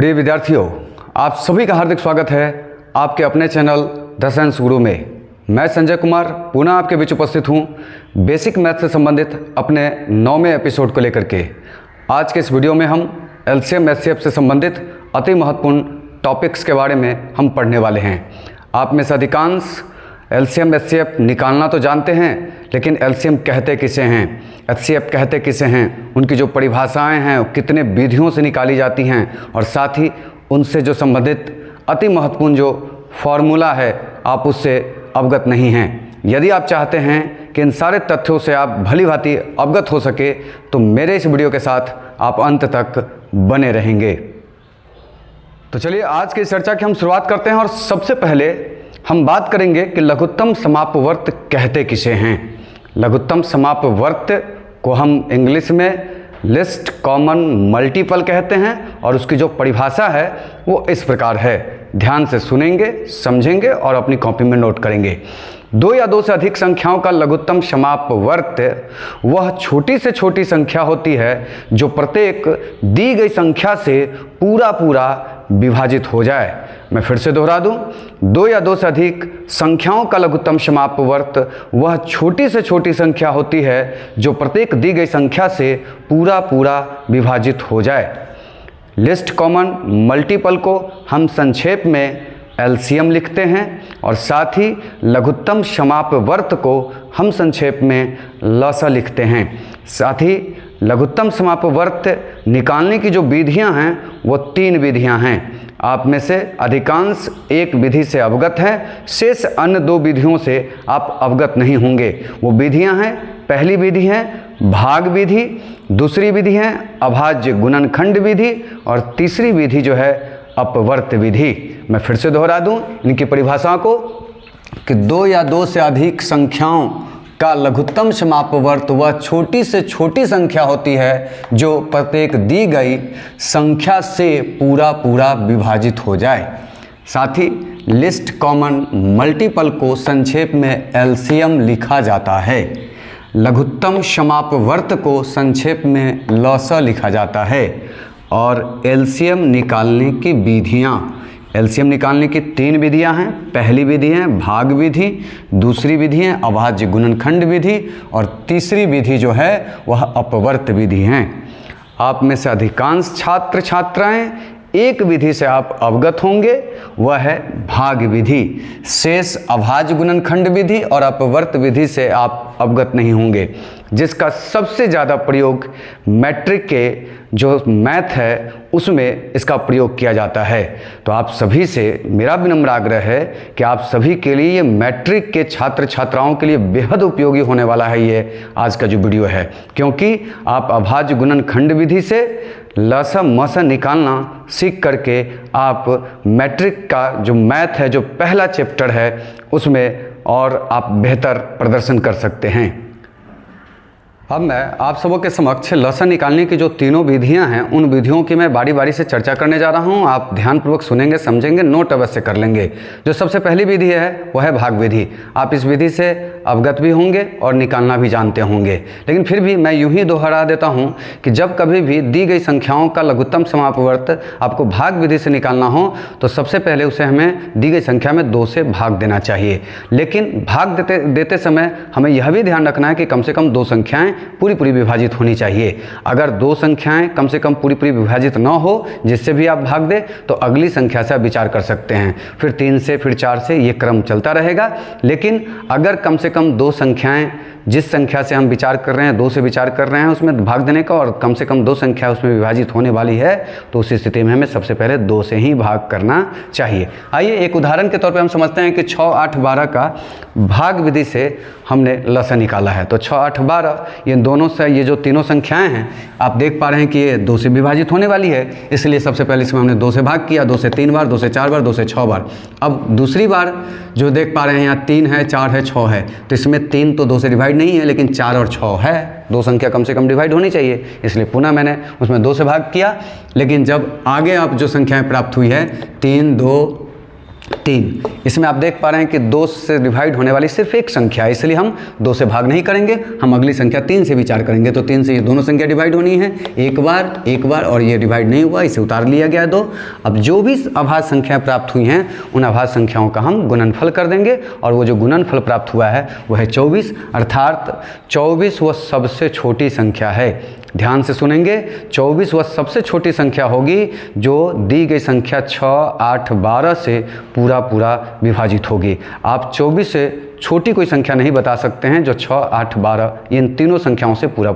प्रिय विद्यार्थियों, आप सभी का हार्दिक स्वागत है आपके अपने चैनल द साइंस गुरु में। मैं संजय कुमार पुनः आपके बीच उपस्थित हूँ बेसिक मैथ से संबंधित अपने 9वें एपिसोड को लेकर के। आज के इस वीडियो में हम एलसीएम एचसीएफ से संबंधित अति महत्वपूर्ण टॉपिक्स के बारे में हम पढ़ने वाले हैं। आप में से अधिकांश एलसीएम एचसीएफ निकालना तो जानते हैं, लेकिन एलसीएम कहते किसे हैं, एचसीएफ कहते किसे हैं, उनकी जो परिभाषाएं हैं कितने विधियों से निकाली जाती हैं, और साथ ही उनसे जो संबंधित अति महत्वपूर्ण जो फॉर्मूला है आप उससे अवगत नहीं हैं। यदि आप चाहते हैं कि इन सारे तथ्यों से आप भली भांति अवगत हो सके तो मेरे इस वीडियो के साथ आप अंत तक बने रहेंगे। तो चलिए आज की चर्चा की हम शुरुआत करते हैं, और सबसे पहले हम बात करेंगे कि लघुत्तम समापवर्त कहते किसे हैं। लघुत्तम समापवर्त को हम इंग्लिश में लिस्ट कॉमन मल्टीपल कहते हैं, और उसकी जो परिभाषा है वो इस प्रकार है। ध्यान से सुनेंगे, समझेंगे और अपनी कॉपी में नोट करेंगे। दो या दो से अधिक संख्याओं का लघुत्तम समापवर्त वह छोटी से छोटी संख्या होती है जो प्रत्येक दी गई संख्या से पूरा विभाजित हो जाए। मैं फिर से दोहरा दूं, दो या दो से अधिक संख्याओं का लघुत्तम समापवर्त वह छोटी से छोटी संख्या होती है जो प्रत्येक दी गई संख्या से पूरा विभाजित हो जाए। लिस्ट कॉमन मल्टीपल को हम संक्षेप में एलसीएम लिखते हैं, और साथ ही लघुत्तम समापवर्त को हम संक्षेप में लसा लिखते हैं। साथ ही लघुत्तम समापवर्त निकालने की जो विधियां हैं वो 3 विधियां हैं। आप में से अधिकांश एक विधि से अवगत हैं, शेष अन्य 2 विधियों से आप अवगत नहीं होंगे। वो विधियां हैं, पहली विधि है भाग विधि, दूसरी विधि है अभाज्य गुणनखंड विधि, और तीसरी विधि जो है अपवर्त विधि। मैं फिर से दोहरा दूं इनकी परिभाषा को कि 2 या 2 से अधिक संख्याओं का लघुत्तम समापवर्त वह छोटी से छोटी संख्या होती है जो प्रत्येक दी गई संख्या से पूरा विभाजित हो जाए। साथ ही लिस्ट कॉमन मल्टीपल को संक्षेप में एलसीएम लिखा जाता है। लघुत्तम समापवर्त को संक्षेप में लसा लिखा जाता है। और एलसीएम निकालने की विधियाँ, एलसीएम निकालने की 3 विधियां हैं। पहली विधि है भाग विधि, दूसरी विधि है अभाज्य गुणनखंड विधि, और तीसरी विधि जो है वह अपवर्त विधि है। आप में से अधिकांश छात्र छात्राएं एक विधि से आप अवगत होंगे, वह है भाग विधि। शेष अभाज्य गुणनखंड विधि और अपवर्त विधि से आप अवगत नहीं होंगे, जिसका सबसे ज़्यादा प्रयोग मैट्रिक के जो मैथ है उसमें इसका प्रयोग किया जाता है। तो आप सभी से मेरा विनम्र आग्रह है कि आप सभी के लिए ये मैट्रिक के छात्र छात्राओं के लिए बेहद उपयोगी होने वाला है ये आज का जो वीडियो है, क्योंकि आप अभाज्य गुणनखंड विधि से लसा मसा निकालना सीख करके आप मैट्रिक का जो मैथ है, जो पहला चैप्टर है, उसमें और आप बेहतर प्रदर्शन कर सकते हैं। अब मैं आप सबों के समक्ष लसा निकालने की जो 3 विधियां हैं उन विधियों की मैं बारी बारी से चर्चा करने जा रहा हूं। आप ध्यानपूर्वक सुनेंगे, समझेंगे, नोट अवश्य कर लेंगे। जो सबसे पहली विधि है वह है भाग विधि। आप इस विधि से अवगत भी होंगे और निकालना भी जानते होंगे, लेकिन फिर भी मैं यूं ही दोहरा देता हूं कि जब कभी भी दी गई संख्याओं का लघुत्तम समापवर्त आपको भाग विधि से निकालना हो तो सबसे पहले उसे हमें दी गई संख्या में 2 से भाग देना चाहिए। लेकिन भाग देते समय हमें यह भी ध्यान रखना है कि कम से कम 2 संख्याएँ पूरी विभाजित होनी चाहिए। अगर 2 संख्याएं कम से कम पूरी विभाजित न हो जिससे भी आप भाग दें तो अगली संख्या से आप विचार कर सकते हैं, फिर 3 से, फिर 4 से, ये क्रम चलता रहेगा। लेकिन अगर कम से कम 2 संख्याएं जिस संख्या से हम विचार कर रहे हैं, 2 से विचार कर रहे हैं उसमें भाग देने का, और कम से कम 2 संख्या उसमें विभाजित होने वाली है, तो उस स्थिति में हमें सबसे पहले 2 से ही भाग करना चाहिए। आइए एक उदाहरण के तौर पे हम समझते हैं कि 6, 8, 12 का भाग विधि से हमने लसा निकाला है। तो 6, 8, 12 ये दोनों से, ये जो तीनों संख्याएं हैं आप देख पा रहे हैं कि ये 2 से विभाजित होने वाली है, इसलिए सबसे पहले इसमें हमने 2 से भाग किया, 2 से 3 बार, 2 से 4 बार, 2 से 6 बार। अब दूसरी बार जो देख पा रहे हैं यहाँ 3 है, 4 है, 6 है, तो इसमें 3 तो 2 से डिवाइड नहीं है, लेकिन 4 और 6 है, 2 संख्या कम से कम डिवाइड होनी चाहिए, इसलिए पुनः मैंने उसमें 2 से भाग किया। लेकिन जब आगे आप जो संख्याएं प्राप्त हुई है 3, 2, 3। इसमें आप देख पा रहे हैं कि 2 से डिवाइड होने वाली सिर्फ एक संख्या है, इसलिए हम 2 से भाग नहीं करेंगे, हम अगली संख्या 3 से विचार करेंगे। तो 3 से ये दोनों संख्या डिवाइड होनी है, एक बार, और ये डिवाइड नहीं हुआ, इसे उतार लिया गया 2। अब जो भी अभाज्य संख्याएं प्राप्त हुई हैं उन अभाज्य संख्याओं का हम गुणनफल कर देंगे, और वो जो गुणनफल प्राप्त हुआ है वो है 24, अर्थात 24 वह सबसे छोटी संख्या है। ध्यान से सुनेंगे, 24 वह सबसे छोटी संख्या होगी जो दी गई संख्या 6, 8, 12 से पूरा विभाजित होगी। आप 24 से छोटी कोई संख्या नहीं बता सकते हैं जो 6, 8, 12 इन तीनों संख्याओं से पूरा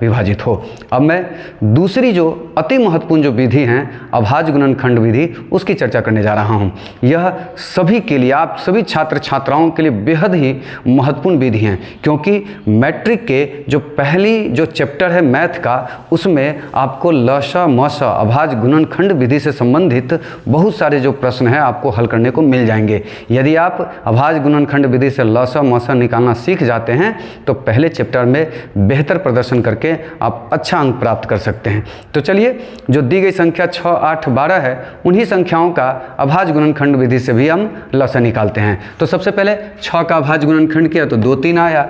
विभाजित हो। अब मैं दूसरी जो अति महत्वपूर्ण जो विधि हैं अभाज्य गुणनखंड विधि, उसकी चर्चा करने जा रहा हूं। यह सभी के लिए, आप सभी छात्र छात्राओं के लिए बेहद ही महत्वपूर्ण विधि हैं, क्योंकि मैट्रिक के जो पहली जो चैप्टर है मैथ का, उसमें आपको लसा मसा अभाज्य गुणनखंड विधि से संबंधित बहुत सारे जो प्रश्न हैं आपको हल करने को मिल जाएंगे। यदि आप अभाज्य गुणनखंड विधि से लसा मसा निकालना सीख जाते हैं तो पहले चैप्टर में बेहतर प्रदर्शन करके आप अच्छा अंक प्राप्त कर सकते हैं। तो चलिए, जो दी गई संख्या 6, 8, 12 है, उन्हीं संख्याओं का अभाज्य गुणनखंड विधि से भी हम लसा निकालते हैं। तो सबसे पहले 6 का अभाज्य गुणनखंड किया तो 2, 3 आया।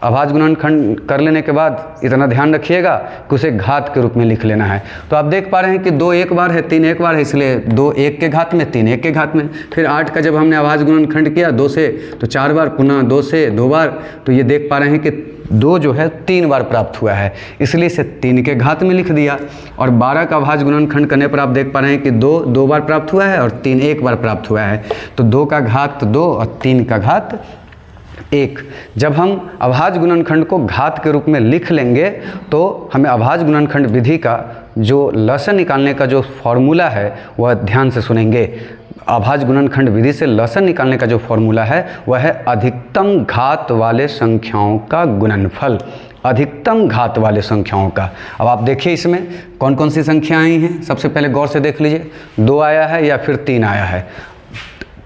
अभाज्य गुणनखंड कर लेने के बाद इतना ध्यान रखिएगा कि उसे घात के रूप में लिख लेना है। तो आप देख पा रहे हैं कि 2 एक बार है, 3 एक बार है, इसलिए 2 1 के घात में, 3 1 के घात में। फिर 8 का जब हमने अभाज्य गुणनखंड किया 2 से तो 4 बार, पुनः 2 से 2 बार, तो ये देख पा रहे हैं कि 2 जो है 3 बार प्राप्त हुआ है, इसलिए इसे 3 के घात में लिख दिया। और 12 का अभाज्य गुणनखंड करने पर आप देख पा रहे हैं कि 2 बार प्राप्त हुआ है और 3 एक बार प्राप्त हुआ है। तो 2 का घात 2 और 3 का घात 1। जब हम अभाज्य गुणनखंड को घात के रूप में लिख लेंगे तो हमें अभाज्य गुणनखंड विधि का जो लसन निकालने का जो फॉर्मूला है वह ध्यान से सुनेंगे। अभाज्य गुणनखंड विधि से लसन निकालने का जो फॉर्मूला है वह है अधिकतम घात वाले संख्याओं का गुणनफल, अधिकतम घात वाले संख्याओं का। अब आप देखिए इसमें कौन कौन सी संख्याएं आई हैं। सबसे पहले गौर से देख लीजिए, 2 आया है या फिर 3 आया है।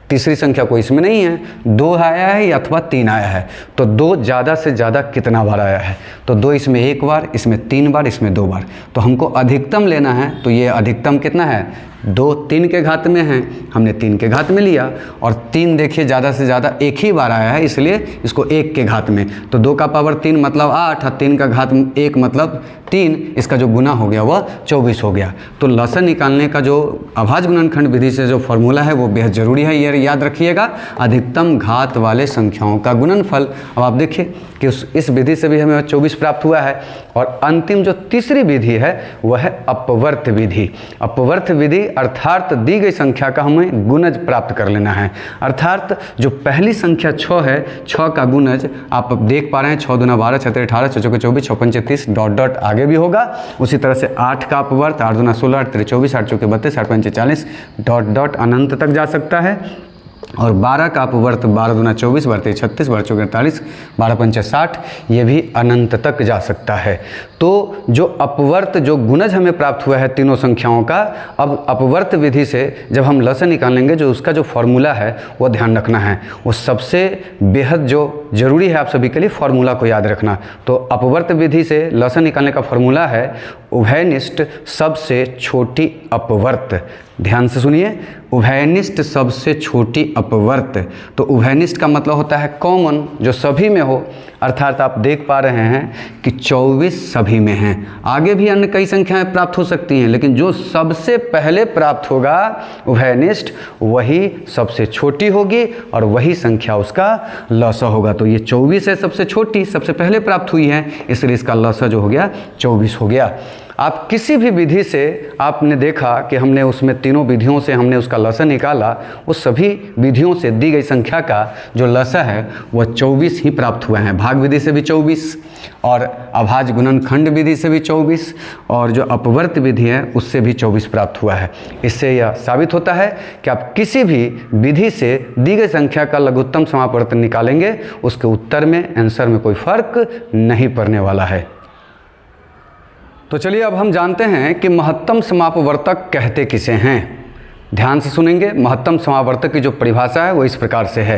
तीसरी संख्या कोई इसमें नहीं है, 2 आया है या अथवा 3 आया है। तो 2 ज़्यादा से ज़्यादा कितना बार आया है? तो 2 इसमें 1 बार, इसमें 3 बार, इसमें 2 बार। तो हमको अधिकतम लेना है, तो ये अधिकतम कितना है? 2 3 के घात में है, हमने 3 के घात में लिया। और 3 देखिए ज़्यादा से ज़्यादा एक ही बार आया है, इसलिए इसको 1 के घात में। तो 2 का पावर 3 मतलब 8 और 3 का घात 1 मतलब 3, इसका जो गुना हो गया वह 24 हो गया। तो लसन निकालने का जो अभाज्य गुणनखंड विधि से जो फॉर्मूला है वो बेहद ज़रूरी है, ये याद रखिएगा, अधिकतम घात वाले संख्याओं का गुणनफल। अब आप देखिए कि इस विधि से भी हमें 24 प्राप्त हुआ है। और अंतिम जो तीसरी विधि है वह है अपवर्त विधि। अपवर्त विधि अर्थात दी गई संख्या का हमें गुणज प्राप्त कर लेना है। अर्थात जो पहली संख्या 6 है, 6 का गुणज आप देख पा रहे हैं, 6 दूना 12, 6 3 18, 6 चौके 24, 6 पंचे 30, डॉट डॉट आगे भी होगा। उसी तरह से 8 का अपवर्त, 8 दूना 16, 8 3 24, 8 चौके 32, 8 पंचे 40, डॉट डॉट अनंत तक जा सकता है। और 12 का अपवर्त, 12 दूना 24, 12 3 36, 12 चौके 48, 12 पंचे 60, ये भी अनंत तक जा सकता है। तो जो अपवर्त जो गुणज हमें प्राप्त हुआ है तीनों संख्याओं का, अब अपवर्त विधि से जब हम लसन निकालेंगे, जो उसका जो फॉर्मूला है वो ध्यान रखना है। वो सबसे बेहद जो ज़रूरी है आप सभी के लिए, फॉर्मूला को याद रखना। तो अपवर्त विधि से लसन निकालने का फॉर्मूला है उभयनिष्ठ सबसे छोटी अपवर्त। ध्यान से सुनिए, उभयनिष्ठ सबसे छोटी अपवर्त। तो उभयनिष्ठ का मतलब होता है कॉमन, जो सभी में हो। अर्थात आप देख पा रहे हैं कि 24 सभी में हैं। आगे भी अन्य कई संख्याएं प्राप्त हो सकती हैं, लेकिन जो सबसे पहले प्राप्त होगा उभयनिष्ठ, वही सबसे छोटी होगी और वही संख्या उसका लसा होगा। तो ये 24 है सबसे छोटी, सबसे पहले प्राप्त हुई है, इसलिए इसका लसा जो हो गया 24 हो गया। आप किसी भी विधि से आपने देखा कि हमने उसमें तीनों विधियों से हमने उसका लसा निकाला, उस सभी विधियों से दी गई संख्या का जो लसा है वह 24 ही प्राप्त हुआ है। भाग विधि से भी 24 और अभाज्य गुणनखंड विधि से भी 24 और जो अपवर्त विधि है उससे भी 24 प्राप्त हुआ है। इससे यह साबित होता है कि आप किसी भी विधि से दी गई संख्या का लघुत्तम समापवर्तन निकालेंगे, उसके उत्तर में, आंसर में कोई फर्क नहीं पड़ने वाला है। तो चलिए अब हम जानते हैं कि महत्तम समापवर्तक कहते किसे हैं। ध्यान से सुनेंगे, महत्तम समापवर्तक की जो परिभाषा है वो इस प्रकार से है।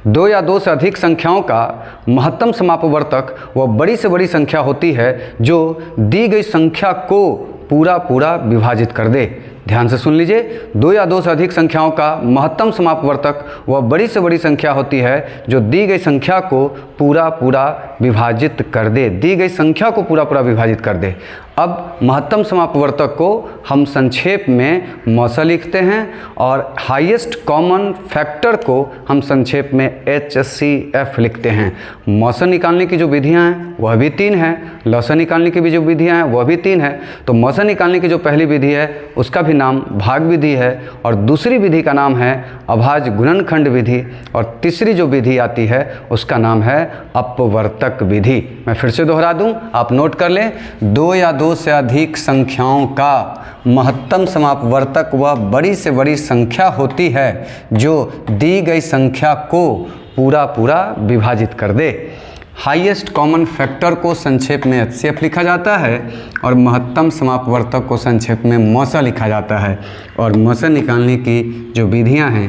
2 या 2 से अधिक संख्याओं का महत्तम समापवर्तक वह बड़ी से बड़ी संख्या होती है जो दी गई संख्या को पूरा विभाजित कर दे। ध्यान से सुन लीजिए, 2 या 2 से अधिक संख्याओं का महत्तम समापवर्तक वह बड़ी से बड़ी संख्या होती है जो दी गई संख्या को पूरा पूरा विभाजित कर दे, दी गई संख्या को पूरा पूरा विभाजित कर दे। अब महत्तम समापवर्तक को हम संक्षेप में मौसा लिखते हैं और हाईएस्ट कॉमन फैक्टर को हम संक्षेप में HCF लिखते हैं। मौसा निकालने की जो विधियां हैं वह भी 3 हैं, लौसा निकालने की भी जो विधियां हैं वह भी 3 हैं। तो मौसा निकालने की जो पहली विधि है उसका भी नाम भाग विधि है और दूसरी विधि का नाम है अभाज्य गुणनखंड विधि और तीसरी जो विधि आती है उसका नाम है अपवर्तक विधि। मैं फिर से दोहरा दूं, आप नोट कर लें, 2 या 2 से अधिक संख्याओं का महत्तम समापवर्तक वह बड़ी से बड़ी संख्या होती है जो दी गई संख्या को पूरा पूरा विभाजित कर दे। हाईएस्ट कॉमन फैक्टर को संक्षेप में HCF लिखा जाता है और महत्तम समापवर्तक को संक्षेप में मौसा लिखा जाता है। और मौसा निकालने की जो विधियां हैं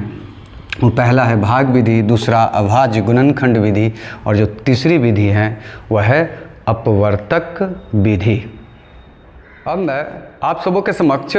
वो पहला है भाग विधि, दूसरा अभाज्य गुणनखंड विधि और जो तीसरी विधि है वह है अपवर्तक विधि। अब मैं आप सबों के समक्ष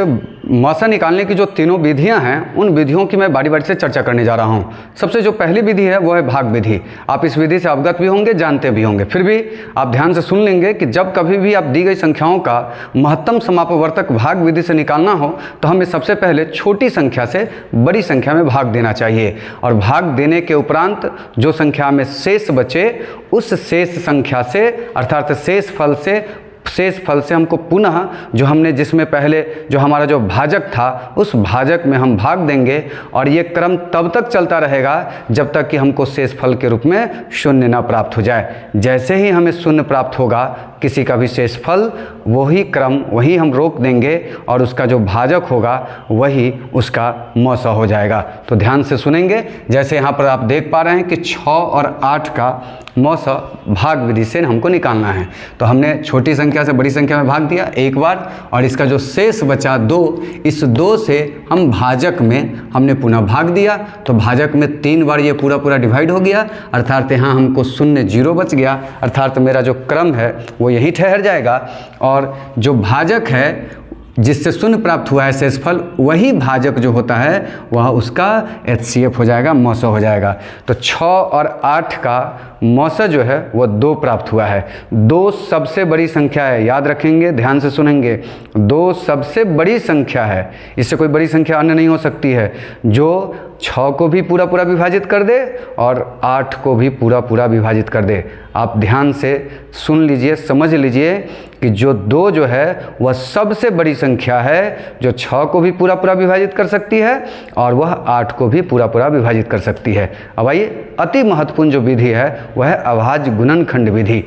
मौसा निकालने की जो तीनों विधियां हैं उन विधियों की मैं बारी बारी से चर्चा करने जा रहा हूं। सबसे जो पहली विधि है वो है भाग विधि। आप इस विधि से अवगत भी होंगे, जानते भी होंगे, फिर भी आप ध्यान से सुन लेंगे कि जब कभी भी आप दी गई संख्याओं का महत्तम समापवर्तक भाग विधि से निकालना हो तो हमें सबसे पहले छोटी संख्या से बड़ी संख्या में भाग देना चाहिए और भाग देने के उपरांत जो संख्या में शेष बचे उस शेष संख्या से अर्थात शेष फल से हमको पुनः जो हमने जिसमें पहले जो हमारा जो भाजक था उस भाजक में हम भाग देंगे और ये क्रम तब तक चलता रहेगा जब तक कि हमको शेष फल के रूप में शून्य ना प्राप्त हो जाए। जैसे ही हमें शून्य प्राप्त होगा किसी का भी शेष फल, वही क्रम वही हम रोक देंगे और उसका जो भाजक होगा वही उसका मौसा हो जाएगा। तो ध्यान से सुनेंगे। जैसे यहाँ पर आप देख पा रहे हैं कि 6 और 8 का मौसा भाग विधि से हमको निकालना है। तो हमने छोटी संख्या से बड़ी संख्या में भाग दिया एक बार और इसका जो शेष बचा 2, इस 2 से हम भाजक में हमने पुनः भाग दिया। तो भाजक में 3 बार ये पूरा पूरा डिवाइड हो गया, अर्थात यहाँ हमको 0 बच गया, अर्थात मेरा जो क्रम है वो यही ठहर जाएगा और जो भाजक है जिससे शून्य प्राप्त हुआ है शेषफल, वही भाजक जो होता है वह उसका HCF हो जाएगा, मौसा हो जाएगा। तो 6 और 8 का मौसा जो है वह 2 प्राप्त हुआ है। 2 सबसे बड़ी संख्या है, याद रखेंगे, ध्यान से सुनेंगे। 2 सबसे बड़ी संख्या है, इससे कोई बड़ी संख्या अन्य नहीं हो सकती है जो 6 को भी पूरा पूरा विभाजित कर दे और 8 को भी पूरा पूरा विभाजित कर दे। आप ध्यान से सुन लीजिए, समझ लीजिए कि जो 2 जो है वह सबसे बड़ी संख्या है जो 6 को भी पूरा पूरा विभाजित कर सकती है और वह 8 को भी पूरा पूरा विभाजित कर सकती है। अब आइए, अति महत्वपूर्ण जो विधि है वह है अभाज्य गुणनखंड विधि।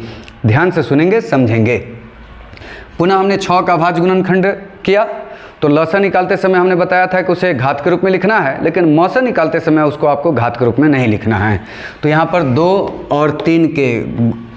ध्यान से सुनेंगे, समझेंगे। पुनः हमने 6 का अभाज्य गुणनखंड किया तो लौसा निकालते समय हमने बताया था कि उसे घात के रूप में लिखना है, लेकिन मौसा निकालते समय उसको आपको घात के रूप में नहीं लिखना है। तो यहाँ पर 2 और 3 के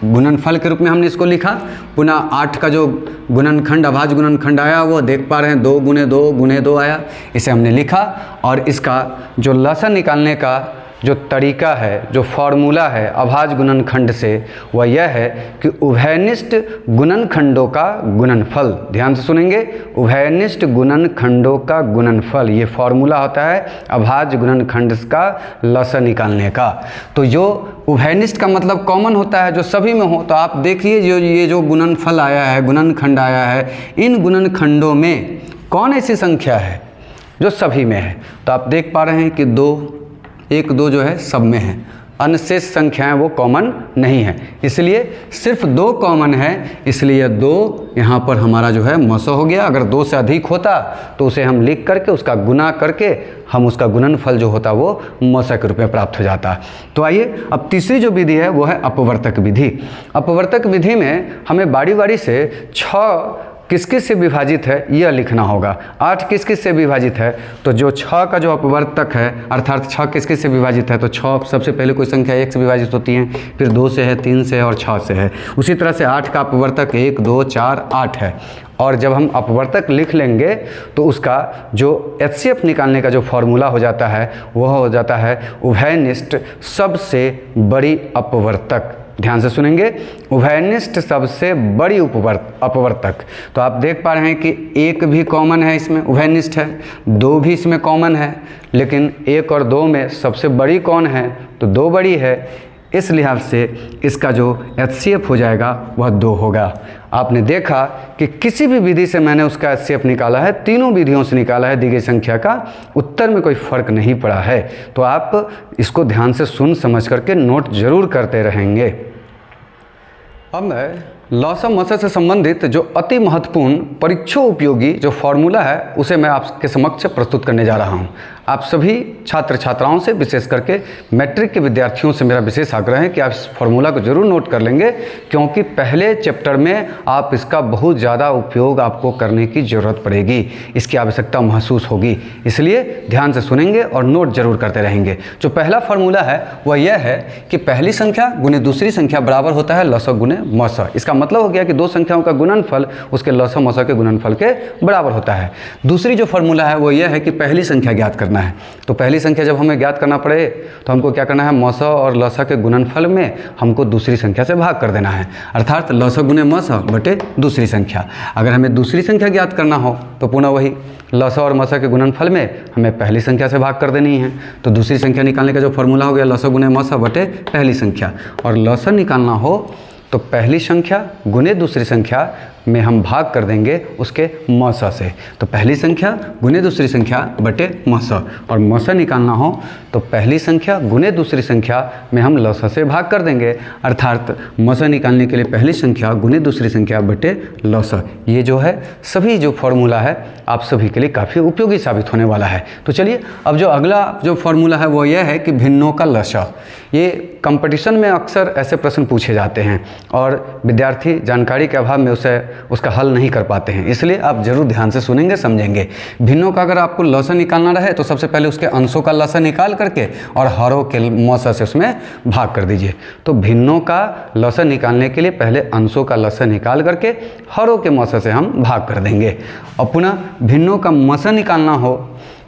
गुणनफल के रूप में हमने इसको लिखा। पुनः 8 का जो गुणनखंड अभाज्य गुणनखंड आया वो देख पा रहे हैं, 2 गुणे 2 गुणे 2 आया, इसे हमने लिखा। और इसका जो लौसा निकालने का जो तरीका है, जो फॉर्मूला है अभाज्य गुणनखंड से, वह यह है कि उभयनिष्ठ गुणनखंडों का गुणनफल। ध्यान से सुनेंगे, उभयनिष्ठ गुणनखंडों का गुणनफल, ये फॉर्मूला होता है अभाज्य गुणनखंड का लौसा निकालने का। तो जो उभयनिष्ठ का मतलब कॉमन होता है, जो सभी में हो। तो आप देखिए ये जो गुणनफल आया है, गुणनखंड आया है, इन गुणनखंडों में कौन ऐसी संख्या है जो सभी में है। तो आप देख पा रहे हैं कि 1 2 जो है सब में है, अन्य शेष संख्याएं वो कॉमन नहीं है, इसलिए सिर्फ 2 कॉमन है, इसलिए 2 यहाँ पर हमारा जो है मौसा हो गया। अगर 2 से अधिक होता तो उसे हम लिख करके उसका गुना करके हम उसका गुणनफल जो होता वो मौसा के रूप में प्राप्त हो जाता। तो आइए, अब तीसरी जो विधि है वो है अपवर्तक विधि। अपवर्तक विधि में हमें बारी बारी से 6 किस किस से विभाजित है यह लिखना होगा, 8 किस किस से विभाजित है। तो जो 6 का जो अपवर्तक है अर्थात 6 किस किस से विभाजित है, तो 6 सबसे पहले कोई संख्या 1 से विभाजित होती है, फिर 2 से है, 3 से है और 6 से है। उसी तरह से 8 का अपवर्तक 1 2 4 8 है। और जब हम अपवर्तक लिख लेंगे तो उसका जो HCF निकालने का जो फॉर्मूला हो जाता है वह हो जाता है उभयनिष्ठ सबसे बड़ी अपवर्तक। ध्यान से सुनेंगे। उभयनिष्ठ सबसे बड़ी अपवर्तक। तो आप देख पा रहे हैं कि 1 भी कॉमन है, इसमें उभयनिष्ठ है, 2 भी इसमें कॉमन है, लेकिन 1 और 2 में सबसे बड़ी कौन है? तो 2 बड़ी है। इस लिहाज से इसका जो HCF हो जाएगा वह 2 होगा। आपने देखा कि किसी भी विधि से मैंने उसका HCF निकाला है, तीनों विधियों से निकाला है, दी गई संख्या का उत्तर में कोई फ़र्क नहीं पड़ा है। तो आप इसको ध्यान से सुन समझ करके नोट जरूर करते रहेंगे। अब मैं लॉस ऑफ मसल से संबंधित जो अति महत्वपूर्ण परीक्षा उपयोगी जो फॉर्मूला है उसे मैं आपके समक्ष प्रस्तुत करने जा रहा हूं। आप सभी छात्र छात्राओं से, विशेष करके मैट्रिक के विद्यार्थियों से मेरा विशेष आग्रह है कि आप इस फॉर्मूला को जरूर नोट कर लेंगे, क्योंकि पहले चैप्टर में आप इसका बहुत ज़्यादा उपयोग आपको करने की ज़रूरत पड़ेगी, इसकी आवश्यकता महसूस होगी। इसलिए ध्यान से सुनेंगे और नोट जरूर करते रहेंगे। जो पहला फॉर्मूला है वह यह है कि पहली संख्या गुने दूसरी संख्या बराबर होता है लॉस गुने मौसा। इसका मतलब हो गया कि 2 संख्याओं का गुणनफल उसके लॉस मौसा के गुणनफल के बराबर होता है। दूसरी जो फॉर्मूला है वो यह है कि पहली संख्या ज्ञात करना है। तो पहली संख्या जब हमें ज्ञात करना पड़े तो हमको क्या करना है? मौसा और लॉसा के गुणनफल में हमको दूसरी संख्या से भाग कर देना है, अर्थात लॉसा गुने मौसा बटे दूसरी संख्या। अगर हमें दूसरी संख्या ज्ञात करना हो तो पुनः वही लॉसा और मौसा के गुणनफल में हमें पहली संख्या से भाग कर देनी है। तो दूसरी संख्या निकालने का जो फॉर्मूला हो गया लॉसा गुने मौसा बटे पहली संख्या, और लॉसा निकालना हो तो पहली संख्या गुने दूसरी संख्या में हम भाग कर देंगे उसके मौसा से। तो पहली संख्या गुने दूसरी संख्या बटे मौसा, और मौसा निकालना हो तो पहली संख्या गुने दूसरी संख्या में हम लौसा से भाग कर देंगे, अर्थात मौसा निकालने के लिए पहली संख्या गुने दूसरी संख्या बटे लौसा। ये जो है सभी जो फॉर्मूला है आप सभी के लिए काफ़ी उपयोगी साबित होने वाला है। तो चलिए अब जो अगला जो फॉर्मूला है वो यह है कि भिन्नों का लसा। ये कंपटीशन में अक्सर ऐसे प्रश्न पूछे जाते हैं और विद्यार्थी जानकारी के अभाव में उसका हल नहीं कर पाते हैं, इसलिए आप जरूर ध्यान से सुनेंगे, समझेंगे। भिन्नों का अगर आपको लसा निकालना रहे तो सबसे पहले उसके अंशों का लसा निकाल करके और हरों के मौसा से उसमें भाग कर दीजिए। तो भिन्नों का लसा निकालने के लिए पहले अंशों का लसा निकाल करके हरों के मौसा से हम भाग कर देंगे। और पुनः भिन्नों का मौसा निकालना हो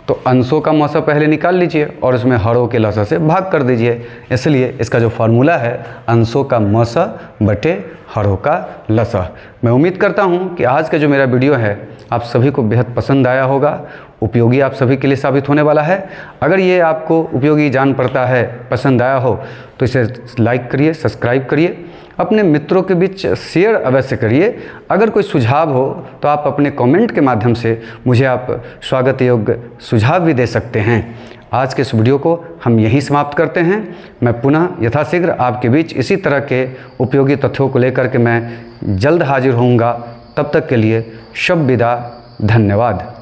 तो अंशों का मौसा पहले निकाल लीजिए और उसमें हरों के लसा से भाग कर दीजिए। इसलिए इसका जो फॉर्मूला है अंशों का मौसा बटे हरों का लसा। मैं उम्मीद करता हूँ कि आज का जो मेरा वीडियो है आप सभी को बेहद पसंद आया होगा, उपयोगी आप सभी के लिए साबित होने वाला है। अगर ये आपको उपयोगी जान पड़ता है, पसंद आया हो तो इसे लाइक करिए, सब्सक्राइब करिए, अपने मित्रों के बीच शेयर अवश्य करिए। अगर कोई सुझाव हो तो आप अपने कमेंट के माध्यम से मुझे आप स्वागत योग्य सुझाव भी दे सकते हैं। आज के इस वीडियो को हम यहीं समाप्त करते हैं। मैं पुनः यथाशीघ्र आपके बीच इसी तरह के उपयोगी तथ्यों को लेकर के मैं जल्द हाजिर होऊंगा। तब तक के लिए शुभ विदा, धन्यवाद।